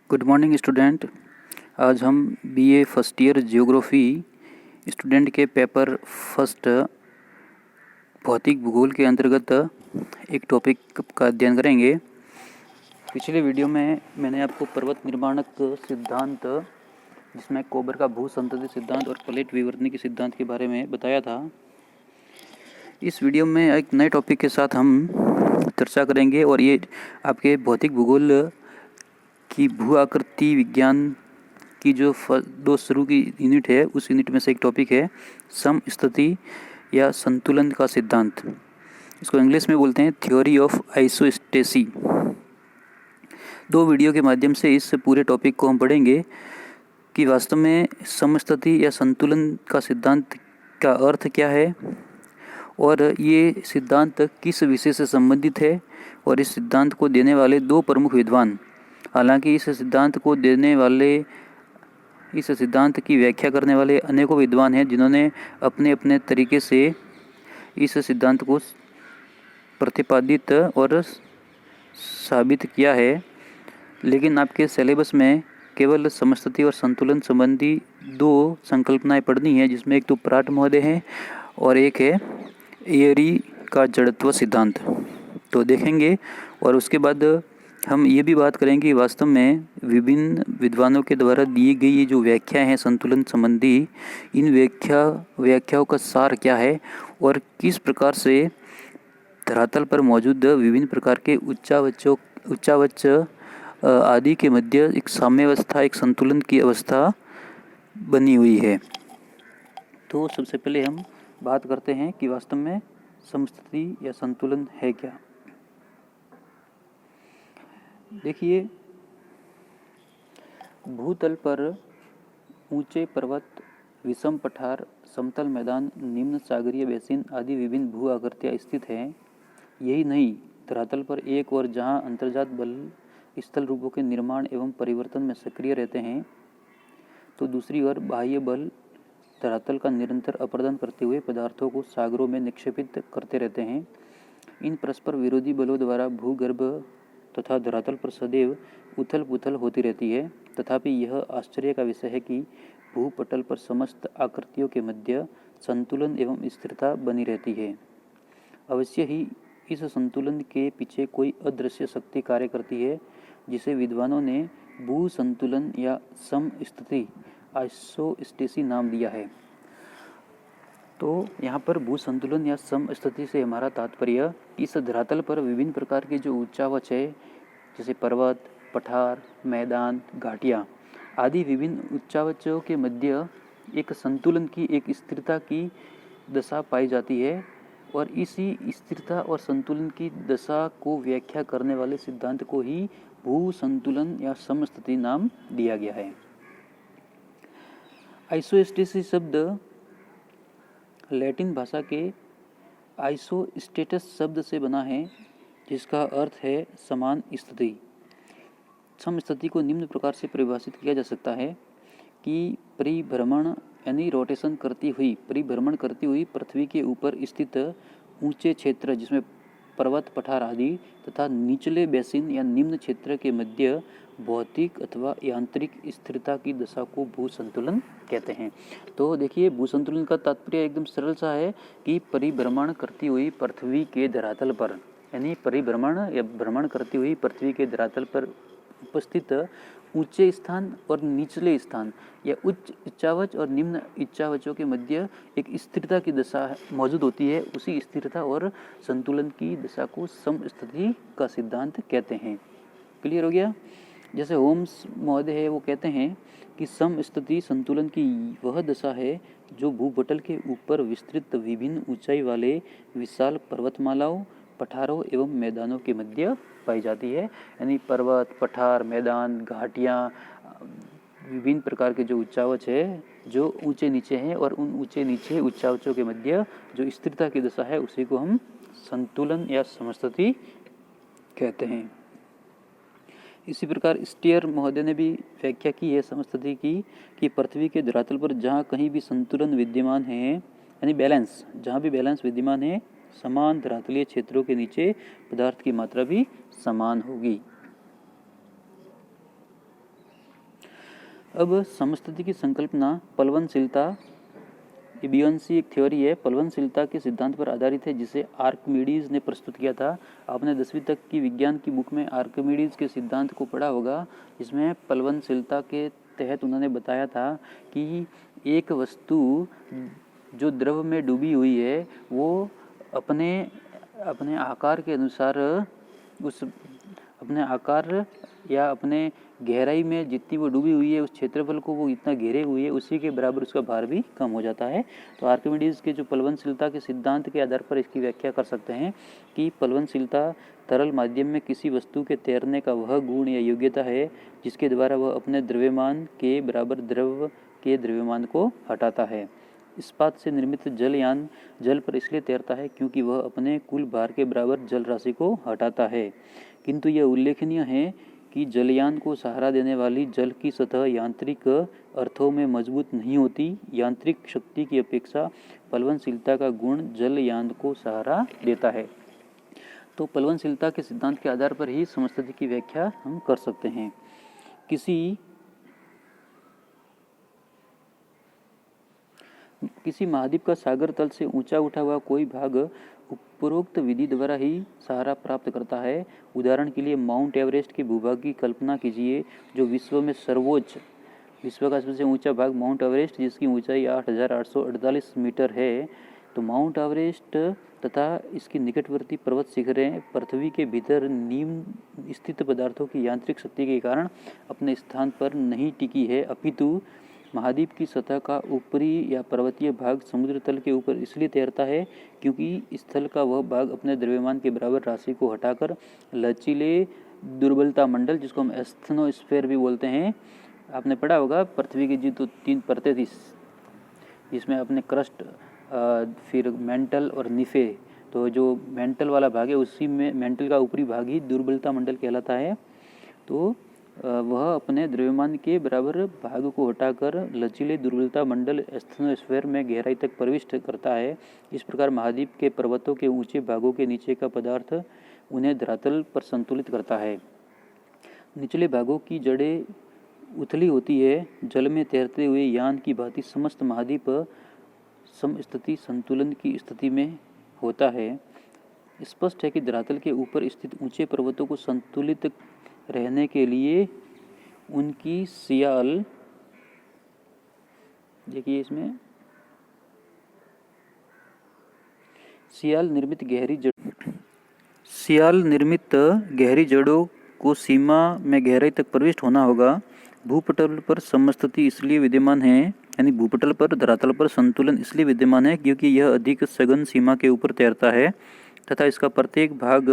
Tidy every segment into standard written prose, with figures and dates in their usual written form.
Good morning student. आज हम BA first year geography student के पेपर फर्स्ट भौतिक भूगोल के अंतर्गत एक टॉपिक का अध्ययन करेंगे। पिछले वीडियो में मैंने आपको पर्वत निर्माणक सिद्धांत, जिसमें कोबर का भू संतति सिद्धांत और प्लेट विवर्तन के सिद्धांत के बारे में बताया था। इस वीडियो में एक नए टॉपिक के साथ हम चर्चा करेंगे और ये आपके भौतिक भूगोल की भू आकृति विज्ञान की जो दो शुरू की यूनिट है, उस यूनिट में से एक टॉपिक है समस्थिति या संतुलन का सिद्धांत। इसको इंग्लिश में बोलते हैं थ्योरी ऑफ आइसोस्टेसी। दो वीडियो के माध्यम से इस पूरे टॉपिक को हम पढ़ेंगे कि वास्तव में समस्थिति या संतुलन का सिद्धांत का अर्थ क्या है और ये सिद्धांत किस विषय से संबंधित है, और इस सिद्धांत को देने वाले दो प्रमुख विद्वान, हालांकि इस सिद्धांत की व्याख्या करने वाले अनेकों विद्वान हैं जिन्होंने अपने अपने तरीके से इस सिद्धांत को प्रतिपादित और साबित किया है, लेकिन आपके सिलेबस में केवल समस्थिति और संतुलन संबंधी दो संकल्पनाएं पढ़नी है, जिसमें एक तो पराट महोदय है और एक है एयरी का जड़त्व सिद्धांत। तो देखेंगे और उसके बाद हम ये भी बात करेंगे कि वास्तव में विभिन्न विद्वानों के द्वारा दी गई ये जो व्याख्या है संतुलन संबंधी, इन व्याख्याओं का सार क्या है और किस प्रकार से धरातल पर मौजूद विभिन्न प्रकार के उच्चावच आदि के मध्य एक साम्यावस्था, एक संतुलन की अवस्था बनी हुई है। तो सबसे पहले हम बात करते हैं कि वास्तव में समस्थिति या संतुलन है क्या। देखिए, भूतल पर ऊंचे पर्वत, विषम पठार, समतल मैदान, निम्न सागरीय बेसिन आदि विभिन्न भू आकृतियाँ स्थित हैं। यही नहीं, धरातल पर एक ओर जहाँ अंतर्जात बल स्थल रूपों के निर्माण एवं परिवर्तन में सक्रिय रहते हैं, तो दूसरी ओर बाह्य बल धरातल का निरंतर अपर्दन करते हुए पदार्थों को सागरों में निक्षेपित करते रहते हैं। इन परस्पर विरोधी बलों द्वारा भूगर्भ तथा धरातल पर सदैव उथल पुथल होती रहती है। तथापि यह आश्चर्य का विषय है कि भूपटल पर समस्त आकृतियों के मध्य संतुलन एवं स्थिरता बनी रहती है। अवश्य ही इस संतुलन के पीछे कोई अदृश्य शक्ति कार्य करती है, जिसे विद्वानों ने भू संतुलन या समस्थिति आइसोस्टेसी नाम दिया है। तो यहाँ पर भू संतुलन या समस्थिति से हमारा तात्पर्य इस धरातल पर विभिन्न प्रकार के जो उच्चावच है, जैसे पर्वत, पठार, मैदान, घाटियाँ आदि विभिन्न उच्चावचों के मध्य एक संतुलन की, एक स्थिरता की दशा पाई जाती है, और इसी स्थिरता और संतुलन की दशा को व्याख्या करने वाले सिद्धांत को ही भू संतुलन या समस्थिति नाम दिया गया है। आइसोस्टेसिस शब्द लैटिन भाषा के आइसोस्टेटस शब्द से बना है, जिसका अर्थ है समान स्थिति। समस्थिति को निम्न प्रकार से परिभाषित किया जा सकता है कि परिभ्रमण यानी रोटेशन करती हुई पृथ्वी के ऊपर स्थित ऊंचे क्षेत्र, जिसमें पर्वत, पठार आदि, तथा निचले बेसिन या निम्न क्षेत्र के मध्य भौतिक अथवा यांत्रिक स्थिरता की दशा को भू संतुलन कहते हैं। तो देखिए, भू संतुलन का तात्पर्य एकदम सरल सा है कि परिभ्रमण करती हुई पृथ्वी के धरातल पर, यानी परिभ्रमण या भ्रमण करती हुई पृथ्वी के धरातल पर उपस्थित ऊंचे स्थान और निचले स्थान या उच्च इच्चावच और निम्न इच्चावचों के मध्य एक स्थिरता की दशा मौजूद होती है। उसी स्थिरता और संतुलन की दशा को समस्थिति का सिद्धांत कहते हैं। क्लियर हो गया? जैसे होम्स महोदय है, वो कहते हैं कि समस्थिति संतुलन की वह दशा है जो भूपटल के ऊपर विस्तृत विभिन्न ऊंचाई वाले विशाल पर्वतमालाओं, पठारों एवं मैदानों के मध्य पाई जाती है। यानी पर्वत, पठार, मैदान, घाटियाँ, विभिन्न प्रकार के जो उच्चावच है जो ऊंचे नीचे हैं, और उन ऊंचे नीचे उच्चावचों के मध्य जो स्थिरता की दशा है, उसी को हम संतुलन या समस्थिति कहते हैं। इसी प्रकार स्टीयर महोदय ने भी व्याख्या की है समस्थिति की कि पृथ्वी के धरातल पर जहाँ कहीं भी संतुलन विद्यमान है, यानी बैलेंस, जहाँ भी बैलेंस विद्यमान है, समान धरातलीय क्षेत्रों के नीचे पदार्थ की मात्रा भी समान होगी। अब समस्थिति की संकल्पना पलवनशीलता, बियोंसी एक थ्योरी है, पलवनशीलता के सिद्धांत पर आधारित है जिसे आर्किमिडीज ने प्रस्तुत किया था। आपने 10वीं तक की विज्ञान की बुक में आर्किमिडीज के सिद्धांत को पढ़ा होगा, जिसमें पलवनशीलता के तहत उन्होंने बताया था कि एक वस्तु जो द्रव में डूबी हुई है वो अपने अपने आकार के अनुसार उस अपने आकार या अपने गहराई में जितनी वो डूबी हुई है उस क्षेत्रफल को वो इतना घेरे हुई है उसी के बराबर उसका भार भी कम हो जाता है। तो आर्किमिडीज के जो पलवनशीलता के सिद्धांत के आधार पर इसकी व्याख्या कर सकते हैं कि पलवनशीलता तरल माध्यम में किसी वस्तु के तैरने का वह गुण या योग्यता है जिसके द्वारा वह अपने द्रव्यमान के बराबर द्रव के द्रव्यमान को हटाता है। इस्पात से निर्मित जलयान जल पर इसलिए तैरता है क्योंकि वह अपने कुल भार के बराबर जल राशि को हटाता है। किंतु यह उल्लेखनीय है कि जलयान को सहारा देने वाली जल की सतह यांत्रिक अर्थों में मजबूत नहीं होती। यांत्रिक शक्ति की अपेक्षा पलवनशीलता का गुण जलयान को सहारा देता है। तो पलवनशीलता के सिद्धांत के आधार पर ही समस्थिति की व्याख्या हम कर सकते हैं। किसी महाद्वीप का सागर तल से ऊंचा उठा हुआ कोई भाग उपरोक्त विधि द्वारा ही सहारा प्राप्त करता है। उदाहरण के लिए माउंट एवरेस्ट के भूभाग की कल्पना कीजिए, जो विश्व में सर्वोच्च, विश्व का सबसे ऊंचा भाग माउंट एवरेस्ट जिसकी ऊंचाई 8,848 मीटर है। तो माउंट एवरेस्ट तथा इसकी निकटवर्ती पर्वत शिखरें पृथ्वी के भीतर निम्न स्थित पदार्थों की यांत्रिक शक्ति के कारण अपने स्थान पर नहीं टिकी है, अपितु महाद्वीप की सतह का ऊपरी या पर्वतीय भाग समुद्र तल के ऊपर इसलिए तैरता है क्योंकि स्थल का वह भाग अपने द्रव्यमान के बराबर राशि को हटाकर लचीले दुर्बलता मंडल, जिसको हम एस्थनोस्फेयर भी बोलते हैं, आपने पढ़ा होगा पृथ्वी की जो 3 परतें थी जिसमें अपने क्रस्ट, फिर मेंटल और निफे, तो जो मेंटल वाला भाग है उसी में मेंटल का ऊपरी भाग ही दुर्बलता मंडल कहलाता है। तो वह अपने द्रव्यमान के बराबर भाग को हटाकर लचीले दुर्बलता मंडल एस्थनोस्फेयर में गहराई तक प्रविष्ट करता है। इस प्रकार महाद्वीप के पर्वतों के ऊंचे भागों के नीचे का पदार्थ उन्हें धरातल पर संतुलित करता है। निचले भागों की जड़ें उथली होती है। जल में तैरते हुए यान की भांति समस्त महाद्वीप समस्थिति संतुलन की स्थिति में होता है। स्पष्ट है कि धरातल के ऊपर स्थित ऊंचे पर्वतों को संतुलित रहने के लिए उनकी सियाल, देखिए इसमें सियाल निर्मित गहरी जड़ों को सीमा में गहराई तक प्रविष्ट होना होगा। भूपटल पर समस्थिति इसलिए विद्यमान है, यानी भूपटल पर धरातल पर संतुलन इसलिए विद्यमान है क्योंकि यह अधिक सघन सीमा के ऊपर तैरता है तथा इसका प्रत्येक भाग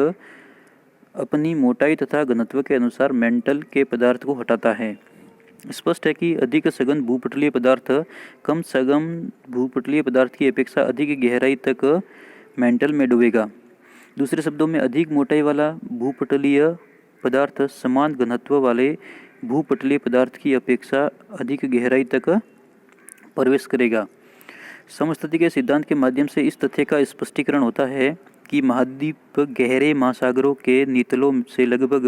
अपनी मोटाई तथा घनत्व के अनुसार मेंटल के पदार्थ को हटाता है। स्पष्ट है कि अधिक सघन भूपटलीय पदार्थ कम सघन भूपटलीय पदार्थ की अपेक्षा अधिक गहराई तक मेंटल में डूबेगा। दूसरे शब्दों में अधिक मोटाई वाला भूपटलीय पदार्थ समान घनत्व वाले भूपटलीय पदार्थ की अपेक्षा अधिक गहराई तक प्रवेश करेगा। समस्थिति के सिद्धांत के माध्यम से इस तथ्य का स्पष्टीकरण होता है कि महाद्वीप गहरे महासागरों के नितलों से लगभग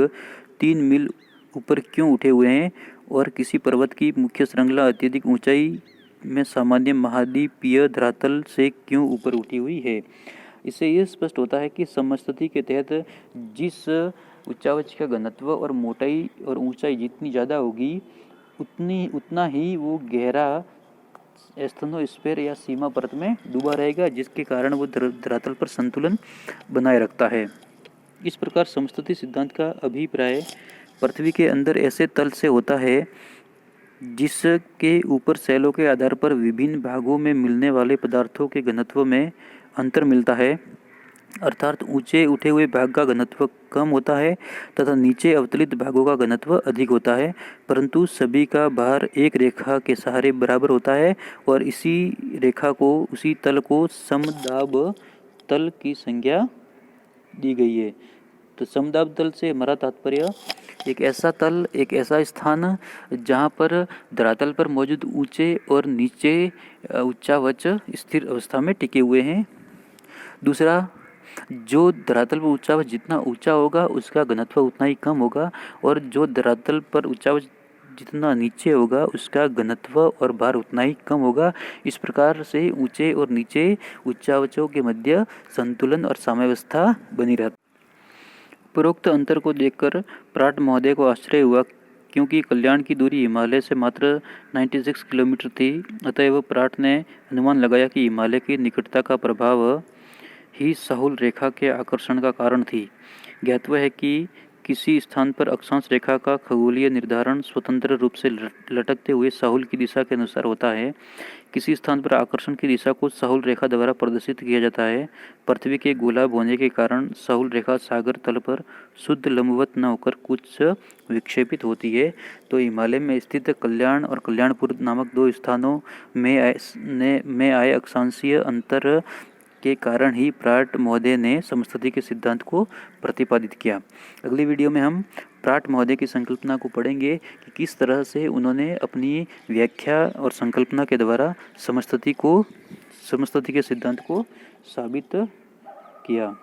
3 मील ऊपर क्यों उठे हुए हैं और किसी पर्वत की मुख्य श्रृंखला अत्यधिक ऊंचाई में सामान्य महाद्वीपीय धरातल से क्यों ऊपर उठी हुई है। इससे यह स्पष्ट होता है कि समस्थिति के तहत जिस उच्चावच का घनत्व और मोटाई और ऊंचाई जितनी ज़्यादा होगी उतना ही वो गहरा एस्थनोस्फेयर या सीमा परत में डूबा रहेगा, जिसके कारण वो धरातल पर संतुलन बनाए रखता है। इस प्रकार समस्थिति सिद्धांत का अभिप्राय पृथ्वी के अंदर ऐसे तल से होता है जिसके ऊपर सेलों के आधार पर विभिन्न भागों में मिलने वाले पदार्थों के घनत्व में अंतर मिलता है, अर्थात ऊंचे उठे हुए भाग का घनत्व कम होता है तथा नीचे अवतलित भागों का घनत्व अधिक होता है, परंतु सभी का भार एक रेखा के सहारे बराबर होता है और इसी रेखा को उसी तल को समदाब तल की संज्ञा दी गई है। तो समदाब तल से हमारा तात्पर्य एक ऐसा तल, एक ऐसा स्थान जहाँ पर धरातल पर मौजूद ऊंचे और नीचे उच्चावच स्थिर अवस्था में टिके हुए हैं। दूसरा, जो धरातल पर उच्चावच जितना ऊंचा होगा उसका घनत्व उतना ही कम होगा और जो धरातल पर उच्चावच जितना नीचे होगा उसका घनत्व और भार उतना ही कम होगा। इस प्रकार से ऊंचे और नीचे उच्चावचों के मध्य संतुलन और साम्यावस्था बनी रहती। उपरोक्त अंतर को देखकर प्राट महोदय को आश्चर्य हुआ, क्योंकि कल्याण की दूरी हिमालय से मात्र 96 किलोमीटर थी। अतएव प्राट ने अनुमान लगाया कि हिमालय की निकटता का प्रभाव ही साहुल रेखा के आकर्षण का कारण थी। ज्ञातव्य है कि किसी स्थान पर अक्षांश रेखा का खगोलीय निर्धारण स्वतंत्र रूप से लटकते हुए साहुल की दिशा के अनुसार होता है। किसी स्थान पर आकर्षण की दिशा को साहुल रेखा द्वारा प्रदर्शित किया जाता है। पृथ्वी के गोलाभ होने के कारण साहुल रेखा सागर तल पर शुद्ध लंबवत न होकर कुछ विक्षेपित होती है। तो हिमालय में स्थित कल्याण और कल्याणपुर नामक दो स्थानों में आए अक्षांशीय अंतर के कारण ही प्राट महोदय ने समस्थिति के सिद्धांत को प्रतिपादित किया। अगली वीडियो में हम प्राट महोदय की संकल्पना को पढ़ेंगे कि किस तरह से उन्होंने अपनी व्याख्या और संकल्पना के द्वारा समस्थिति के सिद्धांत को साबित किया।